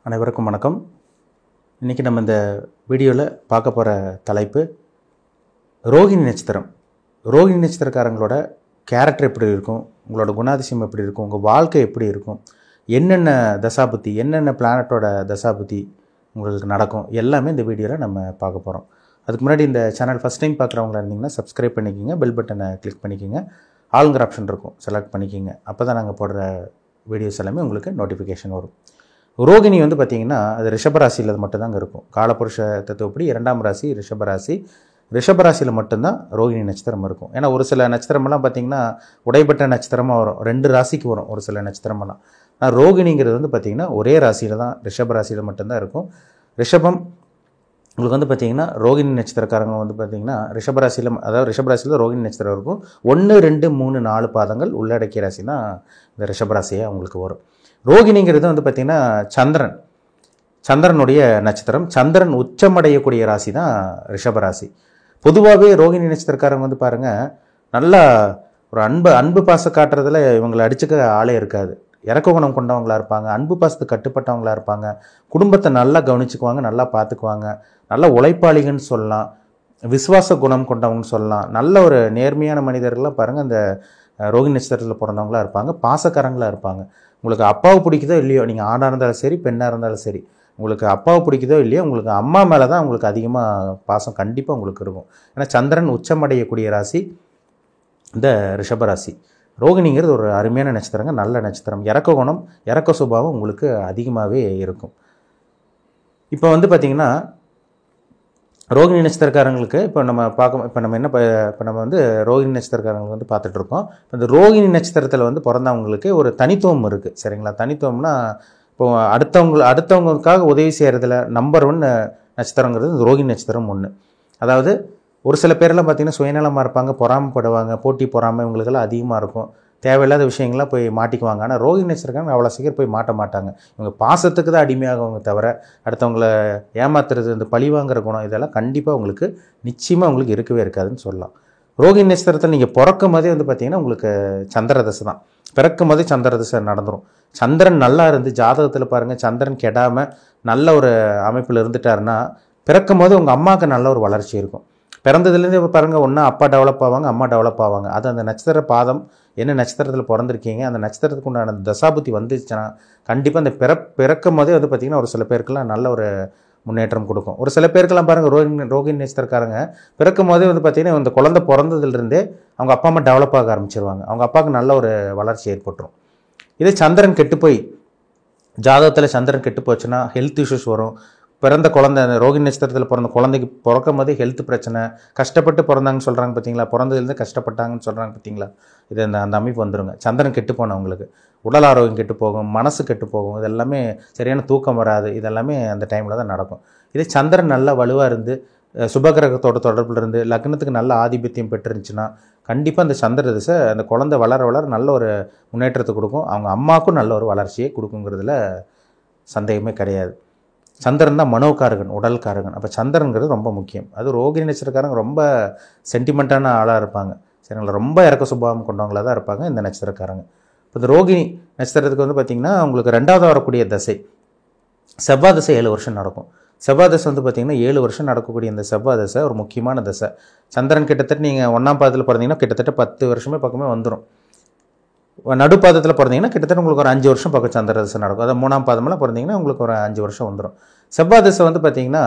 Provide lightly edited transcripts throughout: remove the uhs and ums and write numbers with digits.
அனைவருக்கும் வணக்கம். இன்றைக்கி நம்ம இந்த வீடியோவில் பார்க்க போகிற தலைப்பு ரோகிணி நட்சத்திரம். ரோகிணி நட்சத்திரக்காரங்களோட கேரக்டர் எப்படி இருக்கும், உங்களோட குணாதிசயம் எப்படி இருக்கும், உங்கள் வாழ்க்கை எப்படி இருக்கும், என்னென்ன தசாபுத்தி, என்னென்ன பிளானட்டோட தசாபுத்தி உங்களுக்கு நடக்கும், எல்லாமே இந்த வீடியோவில் நம்ம பார்க்க போகிறோம். அதுக்கு முன்னாடி இந்த சேனல் ஃபஸ்ட் டைம் பார்க்குறவங்களா இருந்தீங்கன்னா சப்ஸ்கிரைப் பண்ணிக்கோங்க, பெல் பட்டனை கிளிக் பண்ணிக்கோங்க, ஆளுங்கிற ஆப்ஷன் இருக்கும் செலக்ட் பண்ணிக்கோங்க. அப்போ தான் நாங்கள் போடுற வீடியோஸ் எல்லாமே உங்களுக்கு நோட்டிஃபிகேஷன் வரும். ரோகிணி வந்து பார்த்திங்கன்னா அது ரிஷபராசியில் மட்டும்தாங்க இருக்கும். காலபுருஷ தத்துவப்படி 2ஆம் ராசி ரிஷபராசி. ரிஷபராசியில் மட்டும்தான் ரோகிணி நட்சத்திரம் இருக்கும். ஏன்னா ஒரு சில நட்சத்திரமெல்லாம் பார்த்திங்கன்னா உடைப்பட்ட நட்சத்திரமாக வரும், 2 ராசிக்கு வரும் ஒரு சில நட்சத்திரமெல்லாம். ஆனால் ரோகிணிங்கிறது வந்து பார்த்திங்கன்னா ஒரே ராசியில் தான், ரிஷபராசியில் மட்டும்தான் இருக்கும். ரிஷபம் உங்களுக்கு வந்து பார்த்திங்கன்னா ரோகிணி நட்சத்திரக்காரங்க வந்து பார்த்திங்கன்னா ரிஷபராசியில், அதாவது ரிஷபராசியில் ரோகிணி நட்சத்திரம் இருக்கும். 1, 2, 3, 4 பாதங்கள் உள்ளடக்கிய ராசி தான் இந்த ரிஷபராசியாக அவங்களுக்கு வரும். ரோகிணிங்கிறது வந்து பார்த்திங்கன்னா சந்திரனுடைய நட்சத்திரம். சந்திரன் உச்சமடையக்கூடிய ராசி தான் ரிஷபராசி. பொதுவாகவே ரோகிணி நட்சத்திரக்காரங்க வந்து பாருங்கள், நல்லா ஒரு அன்பு பாசம் காட்டுறதுல இவங்களை அடிச்சுக்க ஆளே இருக்காது. இறக்க குணம் கொண்டவங்களாக இருப்பாங்க, அன்பு பாசத்துக்கு கட்டுப்பட்டவங்களாக இருப்பாங்க, குடும்பத்தை நல்லா கவனிச்சுக்குவாங்க, நல்லா பார்த்துக்குவாங்க, நல்ல உழைப்பாளிகள்னு சொல்லலாம், விசுவாச குணம் கொண்டவங்கன்னு சொல்லலாம். நல்ல ஒரு நேர்மையான மனிதர்கள்லாம் பாருங்கள் அந்த ரோகிணி நட்சத்திரத்தில் பிறந்தவங்களாக இருப்பாங்க, பாசக்காரங்களாக இருப்பாங்க. உங்களுக்கு அப்பாவை பிடிக்குதோ இல்லையோ, நீங்கள் ஆணாக இருந்தாலும் சரி பெண்ணாக இருந்தாலும் சரி, உங்களுக்கு அப்பாவை பிடிக்குதோ இல்லையோ உங்களுக்கு அம்மா மேலே தான் உங்களுக்கு அதிகமாக பாசம் கண்டிப்பாக உங்களுக்கு இருக்கும். ஏன்னா சந்திரன் உச்சமடையக்கூடிய ராசி இந்த ரிஷபராசி. ரோகிணிங்கிறது ஒரு அருமையான நட்சத்திரங்க, நல்ல நட்சத்திரம். இறக்க குணம், இறக்க சுபாவம் உங்களுக்கு அதிகமாகவே இருக்கும். இப்போ வந்து பார்த்திங்கன்னா ரோகிணி நட்சத்திரக்காரங்களுக்கு இப்போ நம்ம வந்து ரோகிணி நட்சத்திரக்காரங்களுக்கு வந்து பார்த்துட்ருக்கோம். இப்போ இந்த ரோகிணி நட்சத்திரத்தில் வந்து பிறந்தவங்களுக்கு ஒரு தனித்துவம் இருக்குது, சரிங்களா? தனித்துவம்னா இப்போ அடுத்தவங்களுக்காக உதவி செய்கிறதுல நம்பர் 1 நட்சத்திரங்கிறது இந்த ரோகிணி நட்சத்திரம் 1. அதாவது ஒரு சில பேரெல்லாம் பார்த்திங்கன்னா சுயநலமாக இருப்பாங்க, பொறாமைப்படுவாங்க, போட்டி பொறாமை இவங்களுக்கெல்லாம் அதிகமாக இருக்கும், தேவையில்லாத விஷயங்கள்லாம் போய் மாட்டிக்குவாங்க. ஆனால் ரோகிணி நட்சத்திரக்காரங்க அவ்வளோ சீக்கிரம் போய் மாட்ட மாட்டாங்க. இவங்க பாசத்துக்கு தான் அடிமையாகவங்க தவிர அடுத்தவங்கள ஏமாத்துறது, இந்த பழிவாங்கிற குணம் இதெல்லாம் கண்டிப்பாக உங்களுக்கு நிச்சயமாக உங்களுக்கு இருக்கவே இருக்காதுன்னு சொல்லலாம். ரோகிணி நட்சத்திரத்தில் நீங்கள் பிறக்கும் போதே வந்து பார்த்திங்கன்னா உங்களுக்கு சந்திரதசை தான். பிறக்கும் போதே சந்திரதசை நடந்துடும். சந்திரன் நல்லா இருந்து ஜாதகத்தில் பாருங்கள், சந்திரன் கெடாமல் நல்ல ஒரு அமைப்பில் இருந்துட்டாருன்னா பிறக்கும் போது உங்கள் அம்மாவுக்கு நல்ல ஒரு வளர்ச்சி இருக்கும். பிறந்ததுலேருந்து பாருங்கள், ஒன்றா அப்பா டெவலப் ஆவாங்க, அம்மா டெவலப் ஆவாங்க. அது அந்த நட்சத்திர பாதம் என்ன நட்சத்திரத்தில் பிறந்திருக்கீங்க, அந்த நட்சத்திரத்துக்கு உண்டான தசாபுத்தி வந்துச்சுன்னா கண்டிப்பாக அந்த பிறக்கும் போதே வந்து பார்த்திங்கன்னா ஒரு சில பேருக்கெல்லாம் நல்ல ஒரு முன்னேற்றம் கொடுக்கும். ஒரு சில பேருக்கெல்லாம் பாருங்கள் ரோகிணி நட்சத்திரக்காரங்க பிறக்கும் போதே வந்து பார்த்திங்கன்னா இந்த குழந்தை பிறந்ததுலேருந்தே அவங்க அப்பா அம்மா டெவலப் ஆக ஆரம்பிச்சிருவாங்க, அவங்க அப்பாவுக்கு நல்ல ஒரு வளர்ச்சி ஏற்பட்டுரும். இதே சந்திரன் கெட்டு போய் ஜாதகத்தில் சந்திரன் கெட்டு போச்சுன்னா ஹெல்த் இஷ்யூஸ் வரும். பிறந்த குழந்தை, அந்த ரோகிணி நட்சத்திரத்தில் பிறந்த குழந்தைக்கு பிறக்கும் போதே ஹெல்த் பிரச்சனை, கஷ்டப்பட்டு பிறந்தாங்கன்னு சொல்கிறாங்க பார்த்தீங்களா, பிறந்ததுலேருந்து கஷ்டப்பட்டாங்கன்னு சொல்கிறாங்க பார்த்தீங்களா, இது அந்த அமைப்பு வந்துடுங்க. சந்திரன் கெட்டு போனவங்களுக்கு உடல் ஆரோக்கியம் கெட்டு போகும், மனசு கெட்டு போகும், இதெல்லாமே சரியான தூக்கம் வராது, இதெல்லாமே அந்த டைமில் தான் நடக்கும். இதே சந்திரன் நல்லா வலுவாக இருந்து சுபகிரகத்தோட தொடர்பில் இருந்து லக்னத்துக்கு நல்ல ஆதிபத்தியம் பெற்றுருந்துச்சுன்னா கண்டிப்பாக அந்த சந்திர திசை அந்த குழந்தை வளர நல்ல ஒரு முன்னேற்றத்தை கொடுக்கும், அவங்க அம்மாவுக்கும் நல்ல ஒரு வளர்ச்சியை கொடுக்குங்கிறதுல சந்தேகமே கிடையாது. சந்திரன் தான் மனோகாரகன், உடல்காரகன். அப்போ சந்திரன்கிறது ரொம்ப முக்கியம். அது ரோகிணி நட்சத்திரக்காரங்க ரொம்ப சென்டிமெண்ட்டான ஆளாக இருப்பாங்க, சரிங்களா? ரொம்ப இறக்க சுபாவம் கொண்டவங்களாக தான் இருப்பாங்க இந்த நட்சத்திரக்காரங்க. இப்போ இந்த ரோகிணி நட்சத்திரத்துக்கு வந்து பார்த்திங்கன்னா உங்களுக்கு 2வது வரக்கூடிய தசை செவ்வாய் தசை 7 வருஷம் நடக்கும். செவ்வாய் தசை வந்து பார்த்திங்கன்னா 7 வருஷம் நடக்கக்கூடிய இந்த செவ்வாய் தசை ஒரு முக்கியமான தசை. சந்திரன் கிட்டத்தட்ட நீங்கள் 1ஆம் பாதத்தில் பிறந்தீங்கன்னா கிட்டத்தட்ட 10 வருஷமே பக்கமே வந்துடும். நடுப்பாதத்தில் பிறந்தீங்கன்னா கிட்டத்தட்ட உங்களுக்கு ஒரு 5 வருஷம் பக்கம் சந்திர தசை நடக்கும். அதாவது 3ஆம் பாதமெல்லாம் பிறந்தீங்கன்னா உங்களுக்கு ஒரு 5 வருஷம் வந்துடும். செவ்வாய் தசை வந்து பார்த்திங்கன்னா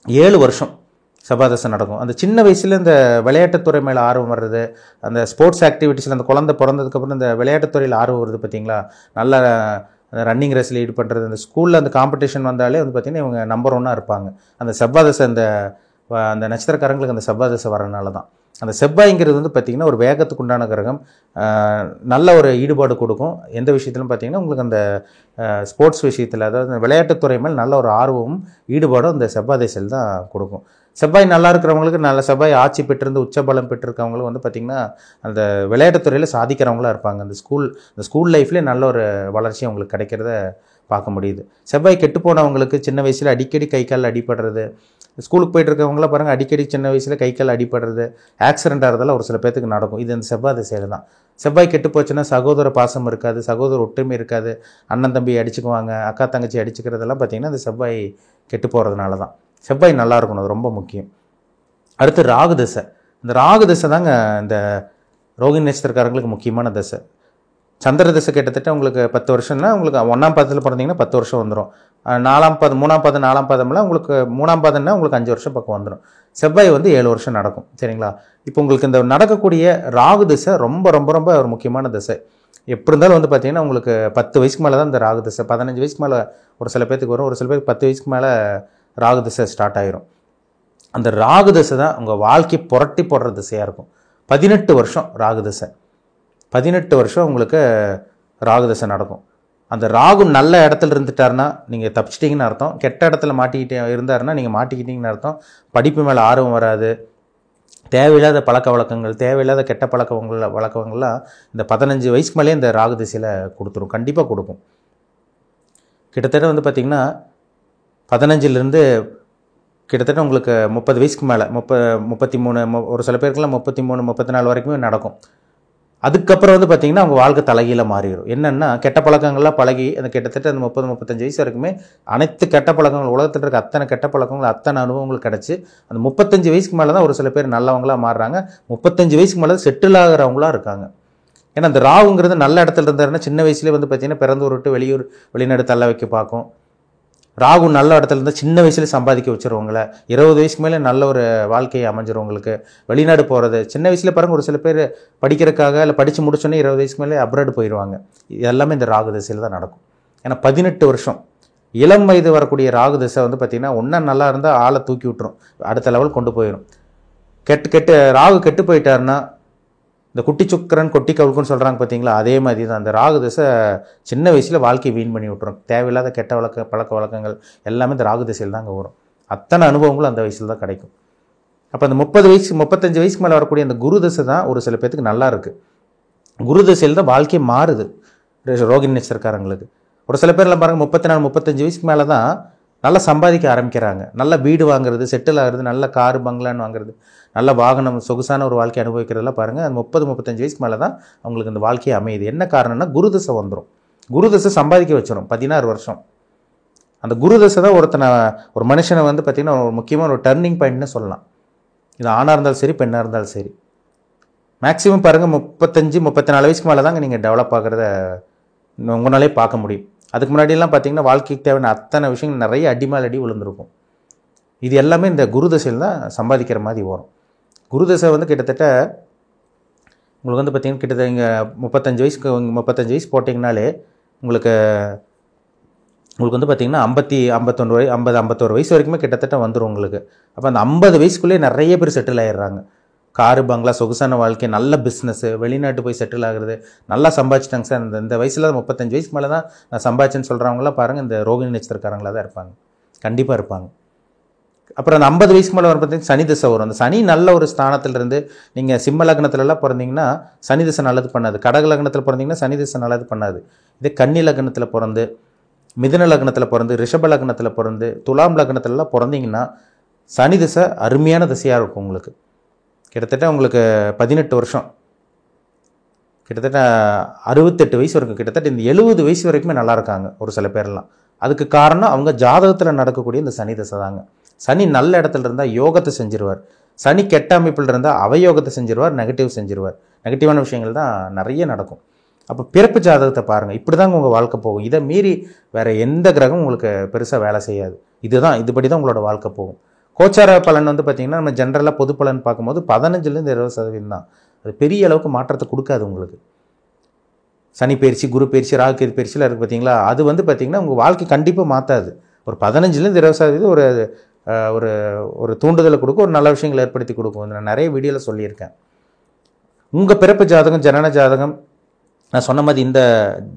7 வருஷம் செவ்வாய் தசை நடக்கும். அந்த சின்ன வயசில் இந்த விளையாட்டுத்துறை மேலே ஆர்வம் வர்றது, அந்த ஸ்போர்ட்ஸ் ஆக்டிவிட்டீஸில் அந்த குழந்தை பிறந்ததுக்கப்புறம் இந்த விளையாட்டுத்துறையில் ஆர்வம் வருது பார்த்திங்களா, நல்ல ரன்னிங் ரேஸில் ஈடுபடுறது, அந்த ஸ்கூலில் அந்த காம்படிஷன் வந்தாலே வந்து பார்த்திங்கன்னா இவங்க நம்பர் 1 இருப்பாங்க. அந்த செவ்வாய் தசை அந்த நட்சத்திரக்காரங்களுக்கு அந்த செவ்வாய் தசை வரனால தான். அந்த செவ்வாய்ங்கிறது வந்து பார்த்திங்கன்னா ஒரு வேகத்துக்கு உண்டான கிரகம், நல்ல ஒரு ஈடுபாடு கொடுக்கும். எந்த விஷயத்திலும் பார்த்திங்கன்னா உங்களுக்கு அந்த ஸ்போர்ட்ஸ் விஷயத்தில், அதாவது விளையாட்டுத்துறை மேல் நல்ல ஒரு ஆர்வமும் ஈடுபாடும் அந்த செவ்வாய் திசையில் தான் கொடுக்கும். செவ்வாய் நல்லா இருக்கிறவங்களுக்கு, நல்ல செவ்வாய் ஆட்சி பெற்றிருந்து உச்சபலம் பெற்றிருக்கவங்களும் வந்து பார்த்திங்கன்னா அந்த விளையாட்டுத்துறையில் சாதிக்கிறவங்களாக இருப்பாங்க. அந்த ஸ்கூல் லைஃப்லேயே நல்ல ஒரு வளர்ச்சி அவங்களுக்கு கிடைக்கிறத பார்க்க முடியுது. செவ்வாய் கெட்டு போனவங்களுக்கு சின்ன வயசில் அடிக்கடி கை கால் அடிபடுறது, ஸ்கூலுக்கு போயிட்டு இருக்கவங்களாம் பாருங்கள், அடிக்கடி சின்ன வயசில் கை கால் அடிபடுறது, ஆக்சிடென்ட் ஆகிறதெல்லாம் ஒரு சில பேத்துக்கு நடக்கும். இது இந்த செவ்வாய் திசையில் தான். செவ்வாய் கெட்டு போச்சுன்னா சகோதர பாசம் இருக்காது, சகோதர ஒற்றுமை இருக்காது, அண்ணன் தம்பி அடிச்சுக்குவாங்க, அக்கா தங்கச்சி அடிச்சுக்கிறதெல்லாம் பார்த்திங்கன்னா இந்த செவ்வாய் கெட்டு போகிறதுனால தான். செவ்வாய் நல்லா இருக்கணும், அது ரொம்ப முக்கியம். அடுத்து ராகு திசை. இந்த ராகு திசை தாங்க இந்த ரோகிணி நட்சத்திரக்காரங்களுக்கு முக்கியமான திசை. சந்திர திசை கிட்டத்தட்ட உங்களுக்கு 10 வருஷம்னா, உங்களுக்கு 1ஆம் பாதத்தில் பிறந்தீங்கன்னா 10 வருஷம் வந்துடும். 4ஆம் பாதம் 3ஆம் பாதம் 4ஆம் பாதம்லாம் உங்களுக்கு 3ஆம் பாதம்னா உங்களுக்கு 5 வருஷம் பக்கம் வந்துடும். செவ்வாய் வந்து 7 வருஷம் நடக்கும். சரிங்களா? இப்போ உங்களுக்கு இந்த நடக்கக்கூடிய ராகு திசை ரொம்ப ரொம்ப ரொம்ப ஒரு முக்கியமான திசை. எப்படி இருந்தாலும் வந்து பார்த்தீங்கன்னா உங்களுக்கு 10 வயசுக்கு மேலே தான் இந்த ராகு திசை. 15 வயசுக்கு மேலே ஒரு சில பேத்துக்கு வரும், ஒரு சில பேருக்கு 10 வயசுக்கு மேலே ராகு திசை ஸ்டார்ட் ஆயிரும். அந்த ராகு திசை தான் உங்கள் வாழ்க்கை புரட்டி போடுற திசையாக இருக்கும். 18 வருஷம் ராகு திசை. 18 வருஷம் உங்களுக்கு ராகு திசை நடக்கும். அந்த ராகு நல்ல இடத்துல இருந்துட்டாருன்னா நீங்கள் தப்பிச்சிட்டிங்கன்னு அர்த்தம். கெட்ட இடத்துல மாட்டிக்கிட்டே இருந்தாருன்னா நீங்கள் மாட்டிக்கிட்டீங்கன்னு அர்த்தம். படிப்பு மேலே ஆர்வம் வராது, தேவையில்லாத பழக்க வழக்கங்கள், தேவையில்லாத கெட்ட வழக்கங்கள்லாம் இந்த 15 வயசுக்கு மேலே இந்த ராகு திசையில் கொடுத்துரும், கண்டிப்பாக கொடுக்கும். கிட்டத்தட்ட வந்து பார்த்திங்கன்னா 15லேருந்து கிட்டத்தட்ட உங்களுக்கு 30 வயசுக்கு மேலே 33 ஒரு சில பேருக்குலாம் 33 34 வரைக்குமே நடக்கும். அதுக்கப்புறம் வந்து பார்த்திங்கன்னா அவங்க வாழ்க்கை தலைகீழ மாறிடும். என்னென்னா கெட்ட பழக்கங்கள்லாம் பழகி அந்த கிட்டத்தட்ட அந்த 30-35 வயசு வரைக்குமே அனைத்து கெட்ட பழக்கங்கள், உலகத்தில் இருக்க அத்தனை கெட்ட பழக்கங்கள், அத்தனை அனுபவங்கள் கிடச்சி அந்த 35 வயசுக்கு மேலே தான் ஒரு சில பேர் நல்லவங்களாக மாறுறாங்க. 35 வயசுக்கு மேலே செட்டில் ஆகிறவங்களாம் இருக்காங்க. ஏன்னா அந்த ராகுங்கிறது நல்ல இடத்துல இருந்தாருன்னா சின்ன வயசுலேயே வந்து பார்த்திங்கன்னா பிறந்தூர் விட்டு வெளிநாடு தள்ள வைக்க பார்க்கும். ராகு நல்ல இடத்துல இருந்தால் சின்ன வயசுல சம்பாதிக்க வச்சுருவங்கள, 20 வயசுக்கு மேலே நல்ல ஒரு வாழ்க்கையை அமைஞ்சிருவங்களுக்கு. வெளிநாடு போகிறது சின்ன வயசில் பாருங்கள், ஒரு சில பேர் படிக்கிறதுக்காக இல்லை படித்து முடிச்சோன்னே 20 வயசுக்கு மேலே அப்ராடு போயிடுவாங்க. இது எல்லாமே இந்த ராகு திசையில் தான் நடக்கும். ஏன்னா 18 வருஷம் இளம் வயது வரக்கூடிய ராகு திசை வந்து பார்த்திங்கன்னா ஒன்றா நல்லா இருந்தால் ஆளை தூக்கி விட்டுரும், அடுத்த லெவல் கொண்டு போயிடும். ராகு கெட்டு போயிட்டாருன்னா இந்த குட்டி சுக்கரன் கொட்டி கவுக்குன்னு சொல்கிறாங்க பார்த்தீங்களா, அதே மாதிரி தான் அந்த ராகு திசை சின்ன வயசில் வாழ்க்கையை வீண் பண்ணி விட்டுரும். தேவையில்லாத கெட்ட பழக்க வழக்கங்கள் எல்லாமே இந்த ராகு திசையில் தான் அங்கே வரும். அத்தனை அனுபவங்களும் அந்த வயசில் தான் கிடைக்கும். அப்போ அந்த 35 வயசுக்கு மேலே வரக்கூடிய அந்த குரு திசை தான் ஒரு சில பேத்துக்கு நல்லா இருக்குது. குரு திசையில் தான் வாழ்க்கை மாறுது ரோகிணி நட்சத்திரக்காரங்களுக்கு. ஒரு சில பேர்லாம் பாருங்கள் 34-35 வயசுக்கு மேலே தான் நல்லா சம்பாதிக்க ஆரம்பிக்கிறாங்க. நல்ல வீடு வாங்குறது, செட்டில் ஆகிறது, நல்ல காரு பங்களான்னு வாங்குறது, நல்ல வாகனம், சொகுசான ஒரு வாழ்க்கை அனுபவிக்கிறதெல்லாம் பாருங்கள் அந்த 30-35 வயசுக்கு மேலே தான் அவங்களுக்கு இந்த வாழ்க்கையை அமையுது. என்ன காரணம்னா குரு திசை வந்துடும். குரு திசை சம்பாதிக்க வச்சிடும் 16 வருஷம். அந்த குரு திசை தான் ஒரு மனுஷனை வந்து பார்த்திங்கன்னா ஒரு முக்கியமான ஒரு டர்னிங் பாயிண்ட்னு சொல்லலாம். இது ஆணாக இருந்தாலும் சரி, பெண்ணாக இருந்தாலும் சரி. மேக்ஸிமம் பாருங்கள் 35-34 வயசுக்கு மேலே தாங்க நீங்கள் டெவலப் ஆகிறத உங்களாலே பார்க்க முடியும். அதுக்கு முன்னாடியெல்லாம் பார்த்திங்கன்னா வாழ்க்கைக்கு தேவையான அத்தனை விஷயங்கள் நிறைய அடிமால் அடி விழுந்திருக்கும். இது எல்லாமே இந்த குரு தசையில் தான் சம்பாதிக்கிற மாதிரி வரும். குரு தசை வந்து கிட்டத்தட்ட உங்களுக்கு வந்து பார்த்திங்கன்னா கிட்டத்தட்ட இங்கே 35 வயசு போட்டிங்கனாலே உங்களுக்கு வந்து பார்த்திங்கன்னா 51 வயசு வரைக்குமே கிட்டத்தட்ட வந்துடும் உங்களுக்கு. அப்போ அந்த 50 வயசுக்குள்ளே நிறைய பேர் செட்டில் ஆகிடுறாங்க. காரு பங்களா, சொகுசான வாழ்க்கை, நல்ல பிஸ்னஸ்ஸு, வெளிநாட்டு போய் செட்டில் ஆகுறது, நல்லா சம்பாதிச்சிட்டாங்க சார். இந்த வயசில் 35 வயசுக்கு மேலே தான் நான் சம்பாதிச்சேன்னு சொல்கிறவங்களாம் பாருங்கள் இந்த ரோகிணி நட்சத்திரக்காரங்களாக தான் இருப்பாங்க, கண்டிப்பாக இருப்பாங்க. அப்புறம் அந்த 50 வயசுக்கு மேலே வர பார்த்தீங்கன்னா சனி திசை வரும். அந்த சனி நல்ல ஒரு ஸ்தானத்திலிருந்து நீங்கள் சிம்ம லக்னத்துலலாம் பிறந்தீங்கன்னா சனி திசை நல்லது பண்ணாது. கடக லக்னத்தில் பிறந்தீங்கன்னா சனி திசை நல்லது பண்ணாது. இதே கன்னி லக்னத்தில் பிறந்து, மிதுன லக்னத்தில் பிறந்து, ரிஷப லக்னத்தில் பிறந்து, துலாம் லக்னத்துலலாம் பிறந்தீங்கன்னா சனி திசை அருமையான திசையாக இருக்கும் உங்களுக்கு. கிட்டத்தட்ட உங்களுக்கு 18 வருஷம், கிட்டத்தட்ட 68 வயசு வரைக்கும், கிட்டத்தட்ட இந்த 70 வயசு வரைக்குமே நல்லா இருக்காங்க ஒரு சில பேர்லாம். அதுக்கு காரணம் அவங்க ஜாதகத்தில் நடக்கக்கூடிய இந்த சனி திசை தாங்க. சனி நல்ல இடத்துல இருந்தால் யோகத்தை செஞ்சிருவார், சனி கெட்ட அமைப்பில் இருந்தால் அவயோகத்தை செஞ்சிருவார், நெகட்டிவ் செஞ்சிருவார். நெகட்டிவான விஷயங்கள் தான் நிறைய நடக்கும். அப்போ பிறப்பு ஜாதகத்தை பாருங்கள், இப்படி தாங்க உங்கள் வாழ்க்கை போகும். இதை மீறி வேறு எந்த கிரகம் உங்களுக்கு பெருசாக வேலை செய்யாது. இதுபடி தான் உங்களோட வாழ்க்கை போகும். கோச்சார பலன் வந்து பார்த்திங்கன்னா நம்ம ஜென்ரலாக பொது பலன் பார்க்கும்போது 15லேருந்து 20% தான். அது பெரிய அளவுக்கு மாற்றத்தை கொடுக்காது உங்களுக்கு. சனி பயிற்சி, குரு பயிற்சி, ராகு கேது பயிற்சியில் இருக்குது பார்த்தீங்களா, அது வந்து பார்த்திங்கன்னா உங்கள் வாழ்க்கை கண்டிப்பாக மாற்றாது. ஒரு 15லேருந்து 20% ஒரு தூண்டுதலை கொடுக்கும், ஒரு நல்ல விஷயங்களை ஏற்படுத்தி கொடுக்கும். நான் நிறைய வீடியோவில் சொல்லியிருக்கேன். உங்கள் பிறப்பு ஜாதகம், ஜனன ஜாதகம் நான் சொன்ன மாதிரி இந்த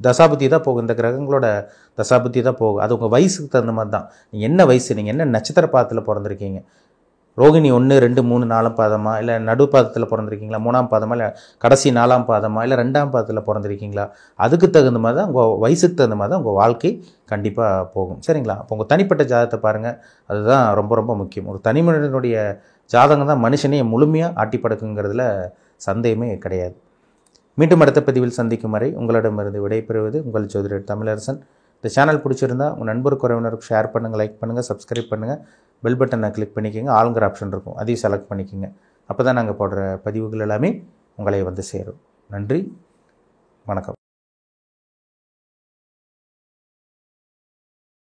தசாபுத்தி தான் போகும், இந்த கிரகங்களோட தசாபுத்தி தான் போகும். அது உங்கள் வயசுக்கு தகுந்த மாதிரி தான். நீங்கள் என்ன வயசு, நீங்கள் என்ன நட்சத்திர பாதத்தில் பிறந்திருக்கீங்க, ரோகிணி 1, 2, 3, 4ஆம் பாதமா, இல்லை நடு பாதத்தில் பிறந்திருக்கீங்களா, 3ஆம் பாதமா, இல்லை கடைசி 4ஆம் பாதமா, இல்லை 2ஆம் பாதத்தில் பிறந்திருக்கீங்களா, அதுக்கு தகுந்த மாதிரி தான் உங்கள் வயசுக்கு தகுந்த மாதிரி தான் உங்கள் வாழ்க்கை கண்டிப்பாக போகும். சரிங்களா? அப்போ உங்கள் தனிப்பட்ட ஜாதகத்தை பாருங்கள். அதுதான் ரொம்ப ரொம்ப முக்கியம். ஒரு தனி மனிதனுடைய ஜாதகம் தான் மனுஷனையே முழுமையாக ஆட்டி படுக்குங்கிறதுல சந்தேகமே கிடையாது. மீண்டும் அடுத்த பதிவில் சந்திக்கும் வரை உங்களிடமிருந்து விடைபெறுவது உங்கள் ஜோதிடர் தமிழரசன். இந்த சேனல் பிடிச்சிருந்தா உங்கள் நண்பருக்கு உறவினருக்கு ஷேர் பண்ணுங்கள், லைக் பண்ணுங்கள், சப்ஸ்கிரைப் பண்ணுங்கள், பெல் பட்டனை கிளிக் பண்ணிக்கோங்க, ஆளுங்கிற ஆப்ஷன் இருக்கும், அதையும் செலக்ட் பண்ணிக்கோங்க. அப்போ தான் நாங்கள் போடுற பதிவுகள் எல்லாமே உங்களை வந்து சேரும். நன்றி, வணக்கம்.